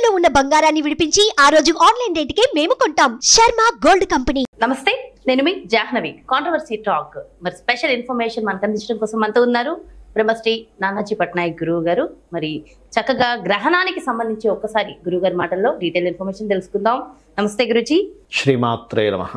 తాకట్టులో ఉన్న బంగారాన్ని విడిపించి ఆ రోజు ఆన్లైన్ రేటుకే మేము కొంటాం. Sharma gold company. నమస్తే, నేను మీ జాహ్నవి. కాంట్రవర్సీ టాక్ మరి స్పెషల్ ఇన్ఫర్మేషన్ మనకు అందించడం కోసం మనతో ఉన్నారు బ్రహ్మశ్రీ నానాజీ పట్నాయక్ గురువు గారు. మరి చక్కగా గ్రహణానికి సంబంధించి ఒక్కసారి గురువు గారి మాటల్లో డీటెయిల్ ఇన్ఫర్మేషన్ తెలుసుకుందాం. నమస్తే గురుజీ. శ్రీమాత్రే నమః.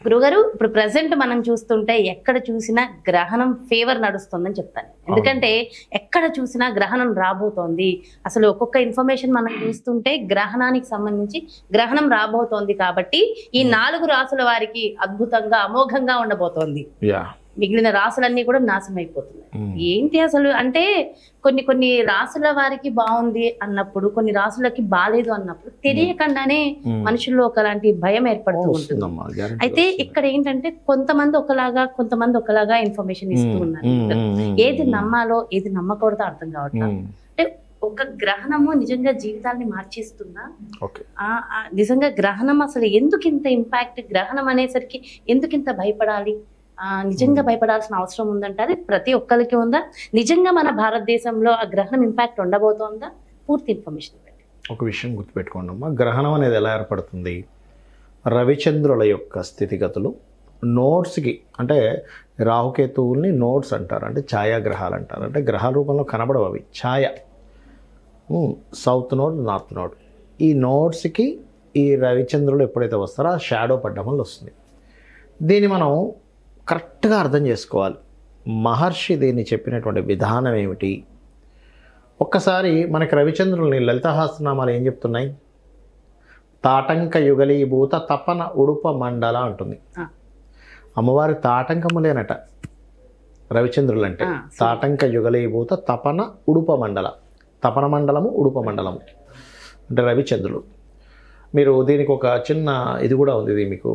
గురుగారు, ఇప్పుడు ప్రెసెంట్ మనం చూస్తుంటే ఎక్కడ చూసినా గ్రహణం ఫేవర్ నడుస్తుందని చెప్తాను. ఎందుకంటే ఎక్కడ చూసినా గ్రహణం రాబోతోంది. అసలు ఒక్కొక్క ఇన్ఫర్మేషన్ మనం చూస్తుంటే గ్రహణానికి సంబంధించి గ్రహణం రాబోతోంది కాబట్టి ఈ 4 రాసుల వారికి అద్భుతంగా అమోఘంగా ఉండబోతోంది. మిగిలిన రాసులన్నీ కూడా నాశనం అయిపోతున్నాయి. ఏంటి అసలు అంటే కొన్ని రాసుల వారికి బాగుంది అన్నప్పుడు, కొన్ని రాసులకి బాలేదు అన్నప్పుడు తెలియకుండానే మనుషుల్లో ఒకలాంటి భయం ఏర్పడుతూ ఉంటుంది. అయితే ఇక్కడ ఏంటంటే కొంతమంది ఒకలాగా ఇన్ఫర్మేషన్ ఇస్తూ ఉన్నారు. ఏది నమ్మాలో ఏది నమ్మకూడదో అర్థం కావట్లేదు. అంటే ఒక గ్రహణము నిజంగా జీవితాన్ని మార్చేస్తుందా? నిజంగా గ్రహణం అసలు ఎందుకు ఇంత ఇంపాక్ట్? గ్రహణం అనేసరికి ఎందుకు ఇంత భయపడాలి? నిజంగా భయపడాల్సిన అవసరం ఉందంటారు? ప్రతి ఒక్కరికి ఉందా? నిజంగా మన భారతదేశంలో ఆ గ్రహణం ఇంపాక్ట్ ఉండబోతోందా? పూర్తి ఇన్ఫర్మేషన్ ఇవ్వండి. ఒక విషయం గుర్తుపెట్టుకోండి అమ్మా, గ్రహణం అనేది ఎలా ఏర్పడుతుంది? రవిచంద్రుల యొక్క స్థితిగతులు నోడ్స్కి, అంటే రాహుకేతువుల్ని నోడ్స్ అంటారు, అంటే ఛాయాగ్రహాలు అంటారు. అంటే గ్రహాల రూపంలో కనబడవు అవి, ఛాయ. సౌత్ నోడ్, నార్త్ నోడ్, ఈ నోడ్స్కి ఈ రవిచంద్రులు ఎప్పుడైతే వస్తారో ఆ షాడో పడ్డం వల్ల వస్తుంది. దీన్ని మనం కరెక్ట్గా అర్థం చేసుకోవాలి. మహర్షి దీన్ని చెప్పినటువంటి విధానం ఏమిటి? ఒక్కసారి మనకి రవిచంద్రుల్ని లలితాసహస్రనామాలు ఏం చెప్తున్నాయి? తాటంక యుగలీభూత తపన ఉడుప మండల అంటుంది. అమ్మవారి తాటంకములేనట రవిచంద్రులు అంటే. తాటంక యుగలీభూత తపన ఉడుప మండల, తపన మండలము ఉడుప మండలము అంటే రవిచంద్రులు. మీరు దీనికి ఒక చిన్న ఇది కూడా ఉంది, ఇది మీకు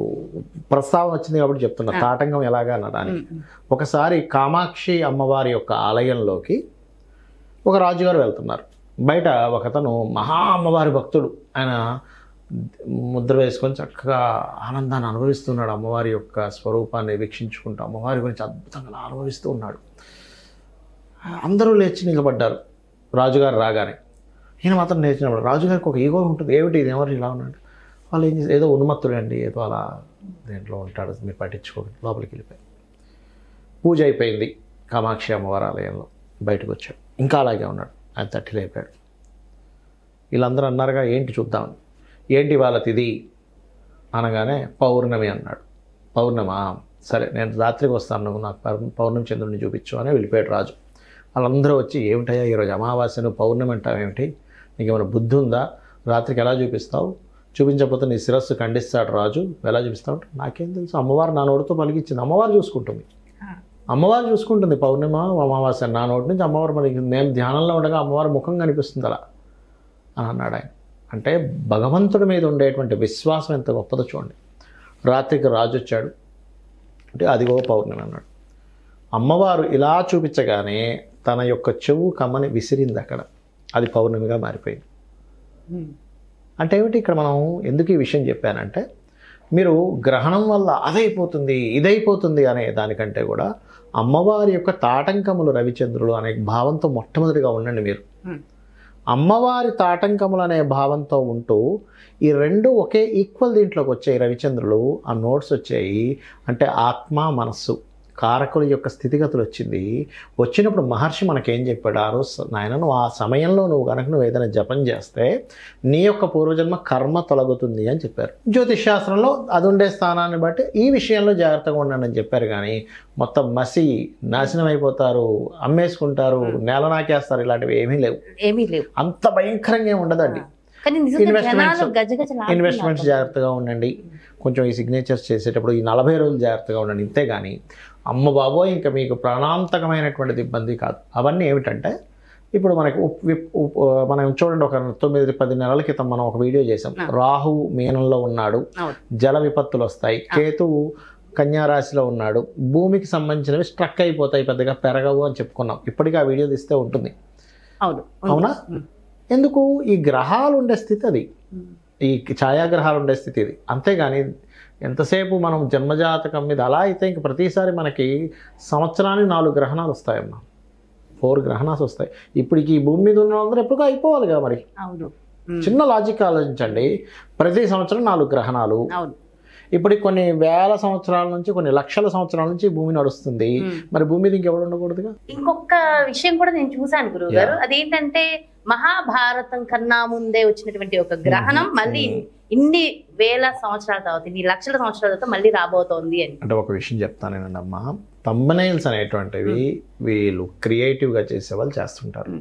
ప్రస్తావన వచ్చింది కాబట్టి చెప్తున్నా, తాటంకం ఎలాగా అనడానికి. ఒకసారి కామాక్షి అమ్మవారి యొక్క ఆలయంలోకి ఒక రాజుగారు వెళ్తున్నారు. బయట ఒకతను మహా అమ్మవారి భక్తుడు, ఆయన ముద్ర వేసుకొని చక్కగా ఆనందాన్ని అనుభవిస్తున్నాడు. అమ్మవారి యొక్క స్వరూపాన్ని వీక్షించుకుంటూ అమ్మవారి గురించి అద్భుతంగా అనుభవిస్తూ ఉన్నాడు. అందరూ లేచి నిలబడ్డారు రాజుగారు రాగానే. ఈయన మాత్రం నేర్చినప్పుడు రాజుగారికి ఒక ఈగో ఉంటుంది. ఏమిటి ఇది, ఎవరు ఇలా ఉన్నాడు? వాళ్ళు ఏం చేసి, ఏదో ఉన్మత్తుడండి, ఏదో అలా దేంట్లో ఉంటాడు, మీరు పట్టించుకోండి. లోపలికి వెళ్ళిపోయి పూజ అయిపోయింది. కామాక్షి అమ్మవారి ఆలయంలో బయటకు వచ్చాడు. ఇంకా అలాగే ఉన్నాడు. ఆయన తట్టిలేపాడు. వీళ్ళందరూ అన్నారుగా, ఏంటి చూద్దామని. ఏంటి వాళ్ళ తిది అనగానే పౌర్ణమి అన్నాడు. పౌర్ణమా, సరే నేను రాత్రికి వస్తాను, నువ్వు నాకు పౌర్ణమి చంద్రుడిని చూపించు అని వెళ్ళిపోయాడు రాజు. వాళ్ళందరూ వచ్చి, ఏమిటయ్యా ఈరోజు అమావాస్యను పౌర్ణమి అంటావు ఏమిటి, నీకు ఏమైనా బుద్ధి ఉందా, రాత్రికి ఎలా చూపిస్తావు, చూపించకపోతే నీ శిరస్సు ఖండిస్తాడు రాజు, ఎలా చూపిస్తావు? నాకేం తెలుసు, అమ్మవారు నా నోటితో పలికించింది, అమ్మవారు చూసుకుంటుంది, అమ్మవారు చూసుకుంటుంది. పౌర్ణిమ అమావాస్య నా నోటి నుంచి అమ్మవారు, మనకి నేను ధ్యానంలో ఉండగా అమ్మవారి ముఖం కనిపిస్తుంది అలా అని అన్నాడు ఆయన. అంటే భగవంతుడి మీద ఉండేటువంటి విశ్వాసం ఎంత గొప్పదో చూడండి. రాత్రికి రాజు వచ్చాడు అంటే అదిగో పౌర్ణమి అన్నాడు. అమ్మవారు ఇలా చూపించగానే తన యొక్క చెవు కమ్మని విసిరింది అక్కడ, అది పౌర్ణమిగా మారిపోయింది. అంటే ఏమిటి, ఇక్కడ మనం ఎందుకు ఈ విషయం చెప్పానంటే, మీరు గ్రహణం వల్ల అదైపోతుంది ఇదైపోతుంది అనే దానికంటే కూడా అమ్మవారి యొక్క తాటంకములు రవిచంద్రులు అనే భావంతో మొట్టమొదటిగా ఉండండి మీరు. అమ్మవారి తాటంకములు అనే భావంతో ఉంటూ ఈ రెండు ఒకే ఈక్వల్ దీంట్లోకి వచ్చాయి. రవిచంద్రులు ఆ నోట్స్ వచ్చాయి అంటే ఆత్మ మనస్సు కారకుల యొక్క స్థితిగతులు వచ్చింది. వచ్చినప్పుడు మహర్షి మనకేం చెప్పాడు? ఆ రోజు నాయన, నువ్వు ఆ సమయంలో నువ్వు ఏదైనా జపం చేస్తే నీ యొక్క పూర్వజన్మ కర్మ తొలగుతుంది అని చెప్పారు. జ్యోతిష్ శాస్త్రంలో అది ఉండే స్థానాన్ని బట్టి ఈ విషయంలో జాగ్రత్తగా ఉండండి అని చెప్పారు. కానీ మొత్తం మసి నాశనం అయిపోతారు, అమ్మేసుకుంటారు, నేల నాకేస్తారు, ఇలాంటివి ఏమీ లేవు. అంత భయంకరంగా ఏమి ఉండదండి. ఇన్వెస్ట్మెంట్స్ జాగ్రత్తగా ఉండండి. కొంచెం ఈ సిగ్నేచర్స్ చేసేటప్పుడు ఈ 40 రోజులు జాగ్రత్తగా ఉండండి. ఇంతే కానీ అమ్మ బాబోయ్ ఇంకా మీకు ప్రాణాంతకమైనటువంటిది ఇబ్బంది కాదు. అవన్నీ ఏమిటంటే, ఇప్పుడు మనకి మనం చూడండి, ఒక 9-10 నెలల క్రితం మనం ఒక వీడియో చేసాం. రాహు మీనంలో ఉన్నాడు, జల విపత్తులు వస్తాయి. కేతువు కన్యారాశిలో ఉన్నాడు, భూమికి సంబంధించినవి స్ట్రక్ అయిపోతాయి, పెద్దగా పెరగవు అని చెప్పుకున్నాం. ఇప్పటికీ ఆ వీడియో తీస్తే ఉంటుంది. అవునా? ఎందుకు? ఈ గ్రహాలు ఉండే స్థితి అది, ఈ ఛాయాగ్రహాలు ఉండే స్థితి ఇది. అంతేగాని ఎంతసేపు మనం జన్మజాతకం మీద అలా అయితే ఇంక ప్రతిసారి మనకి సంవత్సరానికి 4 గ్రహణాలు వస్తాయమ్మా, 4 గ్రహణాలు వస్తాయి. ఇప్పుడు ఈ భూమి మీద ఉన్న వాళ్ళందరూ ఎప్పుడుగా అయిపోవాలి కదా మరి. చిన్న లాజిక్ ఆలోచించండి. ప్రతి సంవత్సరం 4 గ్రహణాలు. అవును. ఇప్పుడు కొన్ని వేల సంవత్సరాల నుంచి కొన్ని లక్షల సంవత్సరాల నుంచి భూమి నడుస్తుంది. మరి భూమి మీద ఇంకెవరు ఉండకూడదుగా. ఇంకొక విషయం కూడా నేను చూసాను గురువు గారు, అదేంటంటే మహాభారతం కన్నా ముందే వచ్చినటువంటి ఒక గ్రహణం మళ్ళీ ఇన్ని వేల సంవత్సరాల తర్వాత, ఇన్ని లక్షల సంవత్సరాల తర్వాత మళ్ళీ రాబోతోంది అని. అంటే ఒక విషయం చెప్తానేనండి అమ్మా, థంబ్నెయిల్స్ అనేటువంటివి వీళ్ళు క్రియేటివ్గా చేసేవాళ్ళు చేస్తుంటారు.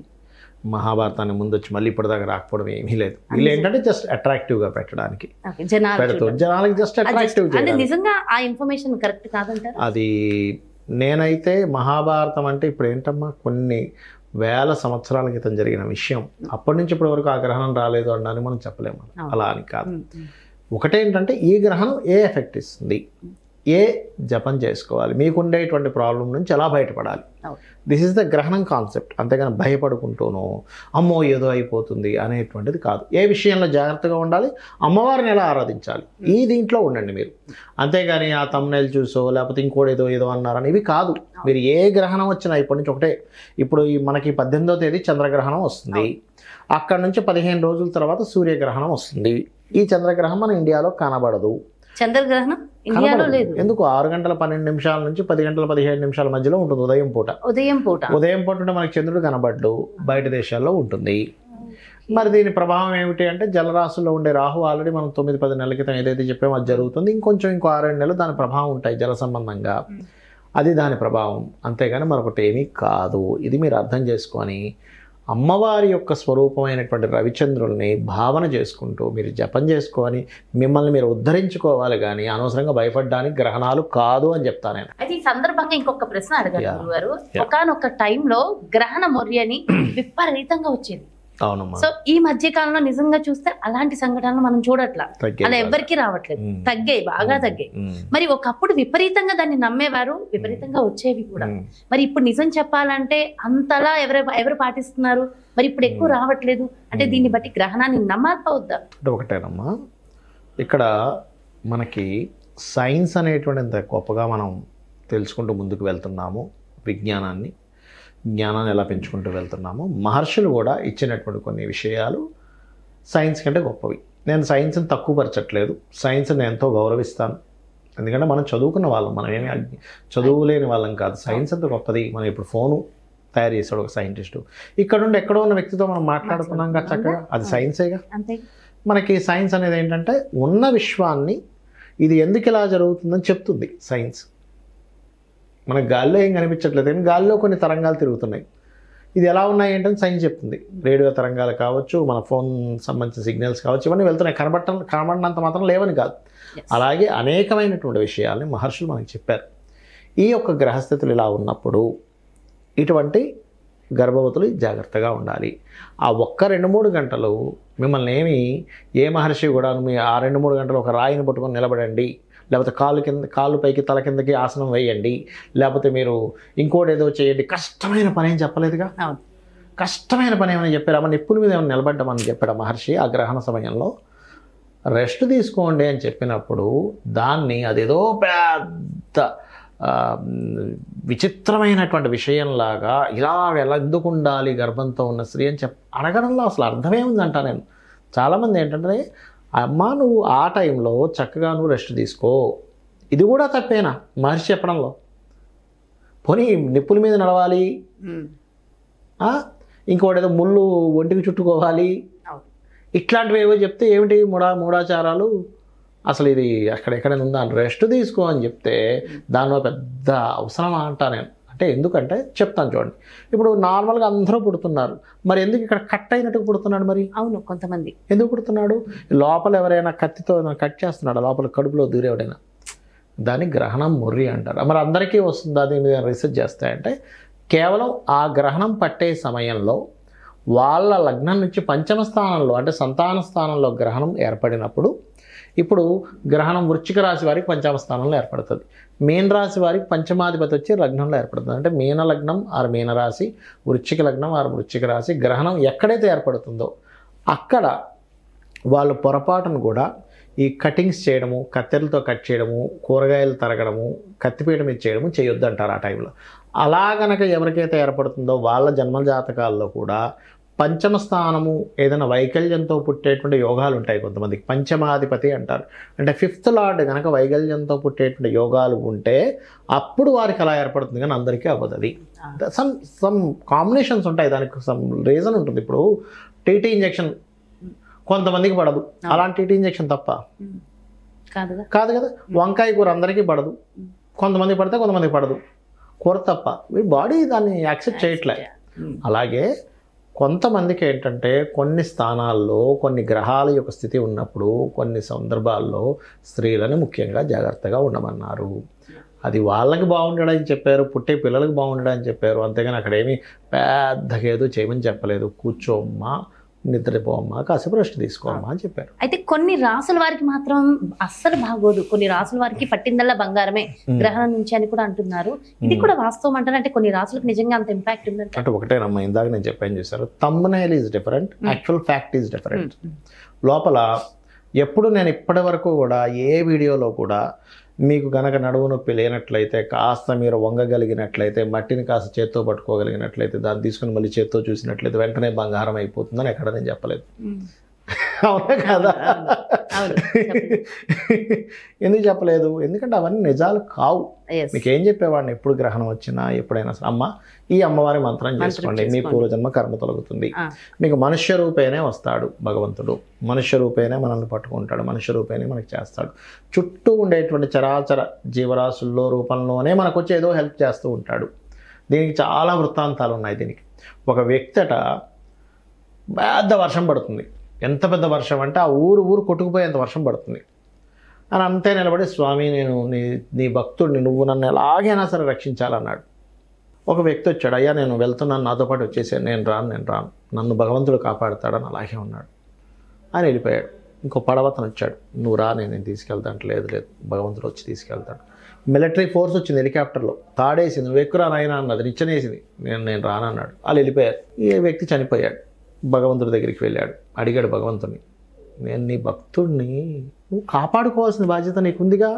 మహాభారతాన్ని ముందు వచ్చి మళ్ళీ ఇప్పటిదాకా రాకపోవడం ఏమీ లేదు. వీళ్ళు ఏంటంటే జస్ట్ అట్రాక్టివ్గా పెట్టడానికి జనాలకి జస్ట్ అట్రాక్టివ్. నిజంగా ఆ ఇన్ఫర్మేషన్ కరెక్ట్ కాదంటారు. అది నేనైతే మహాభారతం అంటే ఇప్పుడు ఏంటమ్మా కొన్ని వేల సంవత్సరాల క్రితం జరిగిన విషయం, అప్పటి నుంచి ఇప్పటి వరకు ఆ గ్రహణం రాలేదు అనడానికి మనం చెప్పలేము. అలా అని కాదు. ఒకటేంటంటే ఈ గ్రహణం ఏ ఎఫెక్ట్ ఇస్తుంది, ఏ జపం చేసుకోవాలి, మీకుండేటువంటి ప్రాబ్లం నుంచి ఎలా బయటపడాలి, దిస్ ఈస్ ద గ్రహణం కాన్సెప్ట్. అంతేగాని భయపడుకుంటూనో అమ్మో ఏదో అయిపోతుంది అనేటువంటిది కాదు. ఏ విషయంలో జాగ్రత్తగా ఉండాలి, అమ్మవారిని ఎలా ఆరాధించాలి, ఈ దీంట్లో ఉండండి మీరు. అంతేగాని ఆ థంబ్నెయిల్ చూసో లేకపోతే ఇంకోటి ఏదో అన్నారని ఇవి కాదు. మీరు ఏ గ్రహణం వచ్చినా ఇప్పటి నుంచి ఒకటే. ఇప్పుడు మనకి 18వ తేదీ చంద్రగ్రహణం వస్తుంది, అక్కడ నుంచి 15 రోజుల తర్వాత సూర్యగ్రహణం వస్తుంది. ఈ చంద్రగ్రహణం మన ఇండియాలో కనబడదు. చంద్రగ్రహణం ఇండియాలో లేదు. ఎందుకు? 6 గంటల 12 నిమిషాల నుంచి 10 గంటల 17 నిమిషాల మధ్యలో ఉంటుంది ఉదయం పూట. ఉదయం పూట ఉంటే మనకి చంద్రుడు కనబడ్డు, బయట దేశాల్లో ఉంటుంది. మరి దీని ప్రభావం ఏమిటి అంటే జలరాశుల్లో ఉండే రాహు ఆల్రెడీ మనం 9-10 నెలల క్రితం ఏదైతే చెప్పామో అది జరుగుతుంది. ఇంకో 6-7 నెలలు దాని ప్రభావం ఉంటాయి జల సంబంధంగా. అది దాని ప్రభావం, అంతేగాని మరొకటి ఏమీ కాదు. ఇది మీరు అర్థం చేసుకొని అమ్మవారి యొక్క స్వరూపమైనటువంటి రవిచంద్రుల్ని భావన చేసుకుంటూ మీరు జపం చేసుకొని మిమ్మల్ని మీరు ఉద్ధరించుకోవాలి, కానీ అనవసరంగా భయపడడానికి గ్రహణాలు కాదు అని చెప్తాను నేను. అయితే ఈ సందర్భంగా ఇంకొక ప్రశ్న అడగారు గురుగారు. ఒకానొక టైంలో గ్రహణ మొర్యని విపరీతంగా వచ్చేది. అవునమ్మా. సో ఈ మధ్య కాలంలో నిజంగా చూస్తే అలాంటి సంఘటనలు మనం చూడట్లా, అలా ఎవరికి రావట్లేదు, తగ్గాయి, బాగా తగ్గాయి. మరి ఒకప్పుడు విపరీతంగా దాన్ని నమ్మేవారు, విపరీతంగా వచ్చేవి కూడా. మరి ఇప్పుడు నిజం చెప్పాలంటే అంతలా ఎవరు పాటిస్తున్నారు, మరి ఇప్పుడు ఎక్కువ రావట్లేదు అంటే దీన్ని బట్టి గ్రహణాన్ని నమ్మాలవుద్దా? అంటే ఒకటేనమ్మా, ఇక్కడ మనకి సైన్స్ అనేటువంటి గొప్పగా మనం తెలుసుకుంటూ ముందుకు వెళ్తున్నాము. జ్ఞానాన్ని ఎలా పెంచుకుంటూ వెళ్తున్నామో మహర్షులు కూడా ఇచ్చినటువంటి కొన్ని విషయాలు సైన్స్ కంటే గొప్పవి. నేను సైన్స్ని తక్కువపరచట్లేదు, సైన్స్ని ఎంతో గౌరవిస్తాను. ఎందుకంటే మనం చదువుకున్న వాళ్ళం, మనం ఏమి చదువులేని వాళ్ళం కాదు. సైన్స్ అంత గొప్పది. మనం ఇప్పుడు ఫోను తయారు చేసాడు ఒక సైంటిస్టు, ఇక్కడ నుండి ఎక్కడో ఉన్న వ్యక్తితో మనం మాట్లాడుకున్నాం కదా చక్కగా, అది సైన్సేగా. మనకి సైన్స్ అనేది ఏంటంటే ఉన్న విశ్వాన్ని ఇది ఎందుకు ఇలా జరుగుతుందని చెప్తుంది సైన్స్. మనకు గాల్లో ఏం కనిపించట్లేదు, కానీ గాల్లో కొన్ని తరంగాలు తిరుగుతున్నాయి. ఇది ఎలా ఉన్నాయి ఏంటని సైన్స్ చెప్తుంది. రేడియో తరంగాలు కావచ్చు, మన ఫోన్ సంబంధించిన సిగ్నల్స్ కావచ్చు, ఇవన్నీ వెళ్తున్నాయి. కనబడినంత మాత్రం లేవని కాదు. అలాగే అనేకమైనటువంటి విషయాల్ని మహర్షులు మనకి చెప్పారు. ఈ యొక్క గ్రహస్థితులు ఇలా ఉన్నప్పుడు ఇటువంటి గర్భవతులు జాగ్రత్తగా ఉండాలి. ఆ ఒక్క 2-3 గంటలు మిమ్మల్ని ఏ మహర్షి కూడా మీ ఆ 2-3 గంటలు ఒక రాయిని పట్టుకొని నిలబడండి, లేకపోతే కాళ్ళు పైకి తల కిందకి ఆసనం వేయండి, లేకపోతే మీరు ఇంకోటి ఏదో చేయండి, కష్టమైన పని ఏం చెప్పలేదుగా. కష్టమైన పని ఏమైనా చెప్పారు? అమ్మ నిప్పుల మీద ఏమైనా నిలబడ్డామని చెప్పాడు మహర్షి. ఆ గ్రహణ సమయంలో రెస్ట్ తీసుకోండి అని చెప్పినప్పుడు దాన్ని అదేదో పెద్ద విచిత్రమైనటువంటి విషయంలాగా ఇలా ఎందుకు ఉండాలి గర్భంతో ఉన్న స్త్రీ అని అడగడంలో అసలు అర్థమేముందంట. నేను చాలామంది ఏంటంటే అమ్మా నువ్వు ఆ టైంలో చక్కగా నువ్వు రెస్ట్ తీసుకో, ఇది కూడా తప్పేనా మహర్షి చెప్పడంలో? పోనీ నిప్పుల మీద నడవాలి, ఇంకోటి ఏదో ముళ్ళు ఒంటికి చుట్టుకోవాలి, ఇట్లాంటివి ఏవో చెప్తే ఏమిటి మూఢాచారాలు అసలు? ఇది ఎక్కడెక్కడైనా ఉందా? రెస్ట్ తీసుకో అని చెప్తే దానిలో పెద్ద అవసరమా అంటా నేను. అంటే ఎందుకంటే చెప్తాను చూడండి, ఇప్పుడు నార్మల్గా అందరూ పుడుతున్నారు, మరి ఎందుకు ఇక్కడ కట్ అయినట్టుగా పుడుతున్నాడు? మరి అవును, కొంతమంది ఎందుకు పుడుతున్నాడు? లోపల ఎవరైనా కత్తితో కట్ చేస్తున్నాడు, లోపల కడుపులో దూరేవాడైనా, దాన్ని గ్రహణం మొర్రి అంటారు. మరి అందరికీ వస్తుందా? దీని మీద రీసెర్చ్ చేస్తాయంటే కేవలం ఆ గ్రహణం పట్టే సమయంలో వాళ్ళ లగ్నం నుంచి 5వ స్థానంలో అంటే సంతాన స్థానంలో గ్రహణం ఏర్పడినప్పుడు, ఇప్పుడు గ్రహణం వృశ్చిక రాశి వారికి 5వ స్థానంలో ఏర్పడుతుంది, మీన రాశి వారికి 5మాధిపతి వచ్చి లగ్నంలో ఏర్పడుతుంది. అంటే మీన లగ్నం ఆరు మీన రాశి, వృశ్చిక లగ్నం ఆరు వృశ్చిక రాశి. గ్రహణం ఎక్కడైతే ఏర్పడుతుందో అక్కడ వాళ్ళు పొరపాటును కూడా ఈ కటింగ్స్ చేయడము, కత్తెరలతో కట్ చేయడము, కూరగాయలు తరగడము, కత్తిపీట మీద చేయడము చేయొద్దు అంటారు ఆ టైంలో. అలా గనక ఎవరికైతే ఏర్పడుతుందో వాళ్ళ జన్మ జాతకాల్లో కూడా పంచమ స్థానము ఏదైనా వైకల్యంతో పుట్టేటువంటి యోగాలు ఉంటాయి కొంతమందికి, పంచమాధిపతి అంటారు. అంటే 5th లార్డ్ కనుక వైకల్యంతో పుట్టేటువంటి యోగాలు ఉంటే అప్పుడు వారికి అలా ఏర్పడుతుంది, కానీ అందరికీ అవ్వదు. అది సమ్ కాంబినేషన్స్ ఉంటాయి, దానికి సమ్ రీజన్ ఉంటుంది. ఇప్పుడు టీటీ ఇంజెక్షన్ కొంతమందికి పడదు, అలాంటి టీటీ ఇంజెక్షన్ తప్ప కాదు కదా. వంకాయ కూర అందరికీ పడదు, కొంతమంది పడితే కొంతమందికి పడదు, కూర తప్ప. మీ బాడీ దాన్ని యాక్సెప్ట్ చేయట్లే. అలాగే కొంతమందికి ఏంటంటే కొన్ని స్థానాల్లో కొన్ని గ్రహాల యొక్క స్థితి ఉన్నప్పుడు కొన్ని సందర్భాల్లో స్త్రీలను ముఖ్యంగా జాగ్రత్తగా ఉండమన్నారు. అది వాళ్ళకి బాగుండడానికి చెప్పారు, పుట్టే పిల్లలకు బాగుండడానికి చెప్పారు, అంతేగాని అక్కడ ఏమీ పెద్దగా ఏదో చేయమని చెప్పలేదు. కూర్చోమ్మా, నిద్రపోమ్మా, కాసేపు రెస్ట్ తీసుకోమ్మా అని చెప్పారు. అయితే కొన్ని రాసుల వారికి మాత్రం అస్సలు బాగోదు, కొన్ని రాసుల వారికి పట్టిందల్లా బంగారమే గ్రహణం నుంచి అని కూడా అంటున్నారు. ఇది కూడా వాస్తవం అంటారు? అంటే కొన్ని రాసులకు నిజంగా అంత ఇంపాక్ట్ ఉందంటే? అంటే ఒకటేనమ్మా, ఇందాక నేను చెప్పాను చూసారు, thumbnail is different, actual fact is different. లోపల ఎప్పుడు నేను ఇప్పటి వరకు కూడా ఏ వీడియోలో కూడా మీకు గనక నడుము నొప్పి లేనట్లయితే, కాస్త మీరు వంగగలిగినట్లయితే, మట్టిని కాస్త చేత్తో పట్టుకోగలిగినట్లయితే, దాన్ని తీసుకుని మళ్ళీ చేత్తో చూసినట్లయితే వెంటనే బంగారం అయిపోతుందని ఎక్కడ నేను చెప్పలేదు. అవునా కదా? ఎందుకు చెప్పలేదు? ఎందుకంటే అవన్నీ నిజాలు కావు. మీకు ఏం చెప్పేవాడిని ఎప్పుడు గ్రహణం వచ్చినా ఎప్పుడైనా సరే, అమ్మ ఈ అమ్మవారి మంత్రం చేసుకోండి, మీ పూర్వజన్మ కర్మ తొలగుతుంది. మీకు మనుష్య రూపేనే వస్తాడు భగవంతుడు, మనుష్య రూపేనే మనల్ని పట్టుకుంటాడు, మనుష్య రూపేనే మనకి చేస్తాడు. చుట్టూ ఉండేటువంటి చరాచర జీవరాశుల్లో రూపంలోనే మనకు వచ్చి ఏదో హెల్ప్ చేస్తూ ఉంటాడు. దీనికి చాలా వృత్తాంతాలు ఉన్నాయి. దీనికి ఒక వ్యక్తట పెద్ద వర్షం పడుతుంది, ఎంత పెద్ద వర్షం అంటే ఆ ఊరు కొట్టుకుపోయేంత వర్షం పడుతుంది. అని అంతే నిలబడి, స్వామి నేను నీ భక్తుడిని, నువ్వు నన్ను ఎలాగైనా సరే రక్షించాలన్నాడు. ఒక వ్యక్తి వచ్చాడు, అయ్యా నేను వెళ్తున్నాను, నాతో పాటు వచ్చేసాను, నేను రాను నన్ను భగవంతుడు కాపాడుతాడని అలాగే ఉన్నాడు. ఆయన వెళ్ళిపోయాడు. ఇంకో పడవతను వచ్చాడు, నువ్వు రా, నేను తీసుకెళ్తాను. లేదు భగవంతుడు వచ్చి తీసుకెళ్తాడు. మిలిటరీ ఫోర్స్ వచ్చింది హెలికాప్టర్లో, తాడేసింది, నువ్వు ఎక్కురా నాయనా అన్నది, నిచ్చెనేసింది, నేను రానన్నాడు. వాళ్ళు వెళ్ళిపోయారు. ఈ వ్యక్తి చనిపోయాడు. భగవంతుడి దగ్గరికి వెళ్ళాడు, అడిగాడు భగవంతుని, నేను నీ భక్తుడిని, నువ్వు కాపాడుకోవాల్సిన బాధ్యత నీకుందిగా,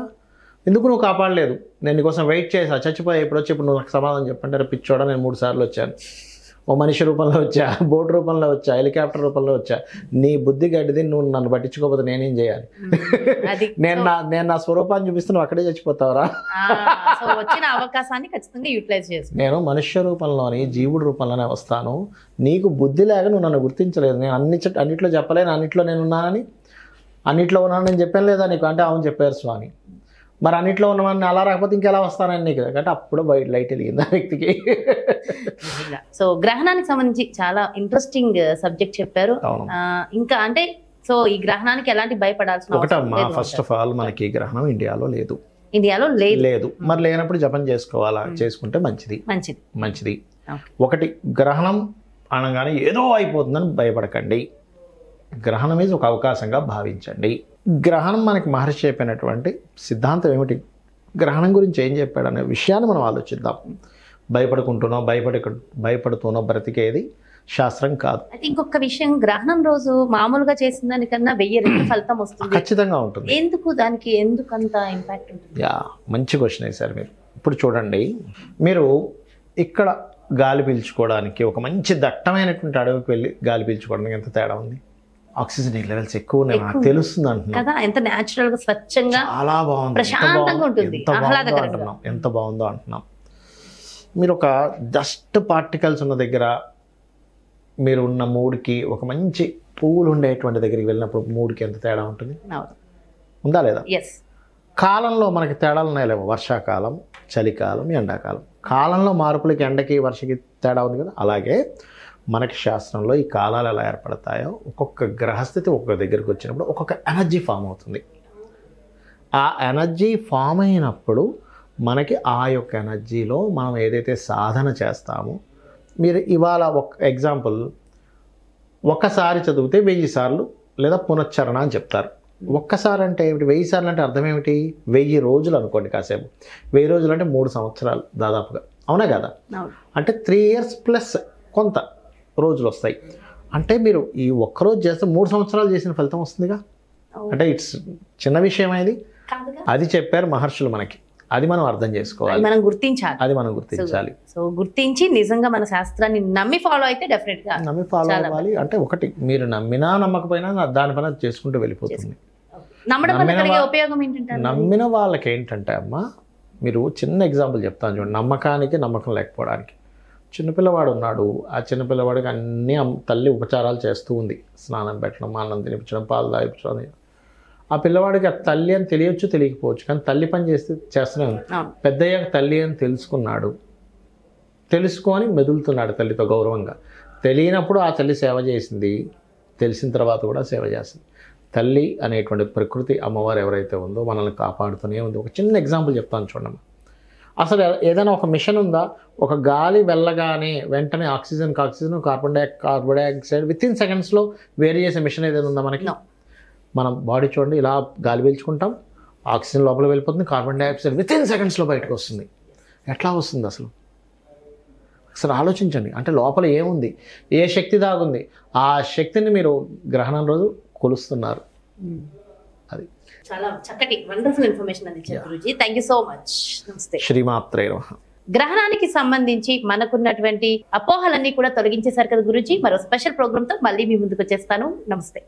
ఎందుకు నువ్వు కాపాడలేదు? నేను నీకోసం వెయిట్ చేసా, చచ్చిపోయా, ఇప్పుడు నువ్వు నాకు సమాధానం చెప్పంటే, పిచ్చోడా నేను 3 సార్లు వచ్చాను, ఓ మనిషి రూపంలో వచ్చా, బోట్ రూపంలో వచ్చా, హెలికాప్టర్ రూపంలో వచ్చా, నీ బుద్ధి గడ్డిది, నువ్వు నన్ను పట్టించుకోకపోతే నేనేం చేయాలి? నేను నా స్వరూపాన్ని చూపిస్తే నువ్వు అక్కడే చచ్చిపోతావరా? వచ్చిన అవకాశాన్ని ఖచ్చితంగా యూటిలైజ్ చేసి, నేను మనుష్య రూపంలోని జీవుడి రూపంలోనే వస్తాను, నీకు బుద్ధి లేక నువ్వు నన్ను గుర్తించలేదు. నేను అన్నిట్లో చెప్పలేను, అన్నిట్లో నేను ఉన్నానని, అన్నిట్లో ఉన్నానని చెప్పాను లేదా నీకు అంటే, అవును చెప్పారు స్వామి. మరి అన్నిట్లో ఉన్నవాడిని అలా రాకపోతే ఇంకెలా వస్తానని నీకు, అంటే అప్పుడు లైట్ వెలిగింది ఆ వ్యక్తికి. సో గ్రహణానికి సంబంధించి చాలా ఇంట్రెస్టింగ్ సబ్జెక్ట్ చెప్పారు. ఇంకా అంటే సో ఈ గ్రహణానికి ఎలాంటి భయపడాల్సిన ఒకటమ్మా, ఫస్ట్ ఆఫ్ ఆల్ మనకి ఈ గ్రహణం ఇండియాలో లేదు. లేదు. మరి లేనప్పుడు జపం చేసుకోవాలా, చేసుకుంటే మంచిది. ఒకటి, గ్రహణం అనగానే ఏదో అయిపోతుందని భయపడకండి. గ్రహణం మీద ఒక అవకాశంగా భావించండి. గ్రహణం మనకి మహర్షి చెప్పినటువంటి సిద్ధాంతం ఏమిటి, గ్రహణం గురించి ఏం చెప్పాడు అనే విషయాన్ని మనం ఆలోచిద్దాం. భయపడుతూనో బ్రతికేది శాస్త్రం కాదు. అయితే ఇంకొక విషయం, గ్రహణం రోజు మామూలుగా చేసిన దానికన్నా 1000 రెట్లు ఫలితం వస్తుంది. ఖచ్చితంగా ఉంటుంది. దానికి ఎందుకంత ఇంపాక్ట్ ఉంటుంది? మంచి క్వశ్చన్ వేశారు మీరు. ఇప్పుడు చూడండి, మీరు ఇక్కడ గాలి పీల్చుకోవడానికి ఒక మంచి దట్టమైనటువంటి అడవికి వెళ్ళి గాలి పీల్చుకోవడానికి ఎంత తేడా ఉంది? ఆక్సిజన్ లెవెల్స్ ఎక్కువ ఉన్నాయి, నాకు తెలుస్తుంది అంటున్నాం. ఎంత న్యాచురల్ గా, స్వచ్ఛంగా, చాలా బాగుంది, ప్రశాంతంగా ఉంటుంది, ఎంత బాగుందో అంటున్నాం. మీరు ఒక డస్ట్ పార్టికల్స్ ఉన్న దగ్గర, మీరు ఉన్న మూడ్కి ఒక మంచి పువ్వులు ఉండేటువంటి దగ్గరికి వెళ్ళినప్పుడు మూడ్కి ఎంత తేడా ఉంటుంది? ఉందా లేదా? కాలంలో మనకి తేడాలు ఉన్నాయి లేవు, వర్షాకాలం, చలికాలం, ఎండాకాలం. కాలంలో మార్పులకి, ఎండకి, వర్షకి తేడా ఉంది కదా. అలాగే మనకి శాస్త్రంలో ఈ కాలాలు ఎలా ఏర్పడతాయో, ఒక్కొక్క గ్రహస్థితి ఒక్కొక్క దగ్గరికి వచ్చినప్పుడు ఒక్కొక్క ఎనర్జీ ఫామ్ అవుతుంది. ఆ ఎనర్జీ ఫామ్ అయినప్పుడు మనకి ఆ యొక్క ఎనర్జీలో మనం ఏదైతే సాధన చేస్తామో, మీరు ఇవాళ ఒక ఎగ్జాంపుల్, ఒక్కసారి చదివితే 1000 సార్లు లేదా పునశ్చరణ అని చెప్తారు. ఒక్కసారి అంటే ఏమిటి? 1000 సార్లు అంటే అర్థం ఏమిటి? 1000 రోజులు అనుకోండి కాసేపు. 1000 రోజులు అంటే 3 సంవత్సరాలు దాదాపుగా, అవునా కదా? అంటే 3 years ప్లస్ కొంత రోజులు వస్తాయి. అంటే మీరు ఈ ఒక్కరోజు చేస్తే 3 సంవత్సరాలు చేసిన ఫలితం వస్తుందిగా. అంటే ఇట్స్ చిన్న విషయం అది చెప్పారు మహర్షులు మనకి. అది మనం అర్థం చేసుకోవాలి, అది మనం గుర్తించాలి. అది మనం గుర్తించాలి. సో గుర్తించి నిజంగా మన శాస్త్రాన్ని నమ్మి ఫాలో అయితే డెఫినెట్ గా నమ్మి ఫాలో అవ్వాలి. అంటే ఒకటి మీరు నమ్మినా నమ్మకపోయినా దానిపైన చేసుకుంటూ వెళ్ళిపోతుంది. నమ్మడం వల్ల కలిగే ఉపయోగం ఏంటంటే, నమ్మిన వాళ్ళకి ఏంటంటే అమ్మా, మీరు చిన్న ఎగ్జాంపుల్ చెప్తాను చూడండి. నమ్మకానికి నమ్మకం లేకపోవడానికి. చిన్నపిల్లవాడు ఉన్నాడు, ఆ చిన్నపిల్లవాడికి అన్ని తల్లి ఉపచారాలు చేస్తూ ఉంది. స్నానం పెట్టడం, అన్నం తినిపించడం, పాలు తాగిపించడం. ఆ పిల్లవాడికి ఆ తల్లి అని తెలియచ్చు, తెలియకపోవచ్చు, కానీ తల్లి పని చేస్తూనే ఉంది. పెద్దయ్యాక తల్లి అని తెలుసుకున్నాడు, తెలుసుకొని మెదులుతున్నాడు తల్లితో గౌరవంగా. తెలియనప్పుడు ఆ తల్లి సేవ చేసింది, తెలిసిన తర్వాత కూడా సేవ చేస్తుంది. తల్లి అనేటువంటి ప్రకృతి అమ్మవారు ఎవరైతే ఉందో మనల్ని కాపాడుతూనే ఉంది. ఒక చిన్న ఎగ్జాంపుల్ చెప్తాను చూడండి. అసలు ఏదైనా ఒక మిషన్ ఉందా? ఒక గాలి వెళ్ళగానే వెంటనే oxygen carbon dioxide with in సెకండ్స్లో వేరు చేసే మిషన్ ఏదైనా ఉందా మనకి? మనం బాడీ చూడండి, ఇలా గాలి పీల్చుకుంటాం, ఆక్సిజన్ లోపల వెళ్ళిపోతుంది, కార్బన్ డైఆక్సైడ్ విత్ ఇన్ సెకండ్స్లో బయటకు వస్తుంది. ఎట్లా వస్తుంది అసలు? అసలు ఆలోచించండి. అంటే లోపల ఏముంది, ఏ శక్తి దాగుంది? ఆ శక్తిని మీరు గ్రహణం రోజు కొలుస్తున్నారు. అది చాలా చక్కటి వండర్ఫుల్ ఇన్ఫర్మేషన్ అందించారు Guruji. Thank you so much. నమస్తే. శ్రీమాత్రే నమః. గ్రహణానికి సంబంధించి మనకున్నటువంటి అపోహలన్నీ కూడా తొలగించేశారు కదా గురూజీ. మరో స్పెషల్ ప్రోగ్రామ్ తో మళ్ళీ మీ ముందుకు వచ్చేస్తాను. నమస్తే.